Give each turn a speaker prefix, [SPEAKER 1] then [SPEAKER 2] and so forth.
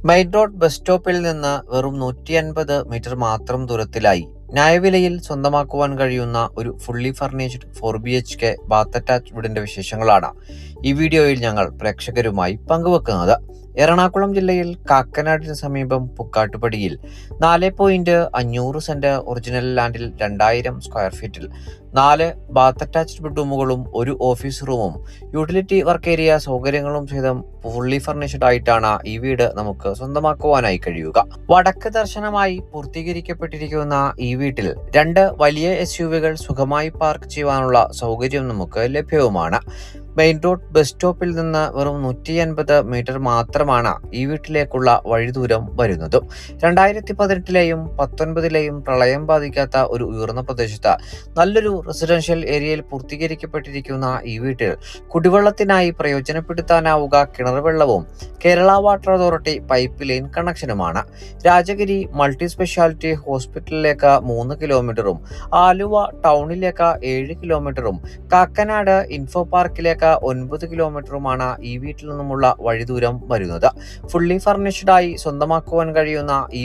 [SPEAKER 1] Main road bus സ്റ്റോപ്പിൽ നിന്ന് വെറും 150 മീറ്റർ മാത്രം ദൂരത്തിലായി ന്യായവിലയിൽ സ്വന്തമാക്കുവാൻ കഴിയുന്ന ഒരു fully furnished 4BHK bath attached വീടിന്റെ വിശേഷങ്ങളാണ് ഈ വീഡിയോയിൽ ഞങ്ങൾ പ്രേക്ഷകരുമായി പങ്കുവെക്കുന്നത്. എറണാകുളം ജില്ലയിൽ കാക്കനാടിന് സമീപം പുക്കാട്ടുപടിയിൽ 4.5 സെന്റ് ഒറിജിനൽ ലാൻഡിൽ 2000 സ്ക്വയർ ഫീറ്റിൽ 4 ബാത്ത് അറ്റാച്ച്ഡ് ബെഡ്റൂമുകളും ഒരു ഓഫീസ് റൂമും യൂട്ടിലിറ്റി വർക്ക് ഏരിയ സൗകര്യങ്ങളും സഹിതം ഫുള്ളി ഫർണിഷ്ഡ് ആയിട്ടാണ് ഈ വീട് നമുക്ക് സ്വന്തമാക്കുവാനായി കഴിയുക. വടക്ക് ദർശനമായി പൂർത്തീകരിക്കപ്പെട്ടിരിക്കുന്ന ഈ വീട്ടിൽ 2 വലിയ SUVകൾ സുഖമായി പാർക്ക് ചെയ്യുവാനുള്ള സൗകര്യം നമുക്ക് ലഭ്യവുമാണ്. മെയിൻ റോഡ് ബസ് സ്റ്റോപ്പിൽ നിന്ന് വെറും 150 മീറ്റർ മാത്രമാണ് ഈ വീട്ടിലേക്കുള്ള വഴിദൂരം വരുന്നത്. 2018ലെയും 2019ലെയും പ്രളയം ബാധിക്കാത്ത ഒരു ഉയർന്ന പ്രദേശത്ത് നല്ലൊരു റെസിഡൻഷ്യൽ ഏരിയയിൽ പൂർത്തീകരിക്കപ്പെട്ടിരിക്കുന്ന ഈ വീട്ടിൽ കുടിവെള്ളത്തിനായി പ്രയോജനപ്പെടുത്താനാവുക കിണർ വെള്ളവും Kerala water authority pipe line കണക്ഷനുമാണ്. രാജഗിരി മൾട്ടി സ്പെഷ്യാലിറ്റി ഹോസ്പിറ്റലിലേക്ക് 3 കിലോമീറ്ററും ആലുവ ടൗണിലേക്ക് 7 കിലോമീറ്ററും കാക്കനാട് ഇൻഫോ പാർക്കിലേക്ക് 9 കിലോമീറ്ററുമാണ് ഈ വീട്ടിൽ നിന്നുമുള്ള വഴിദൂരം വരുന്നത്. ഫുള്ളി ഫർണിഷ്ഡ് ആയി സ്വന്തമാക്കുവാൻ കഴിയുന്ന ഈ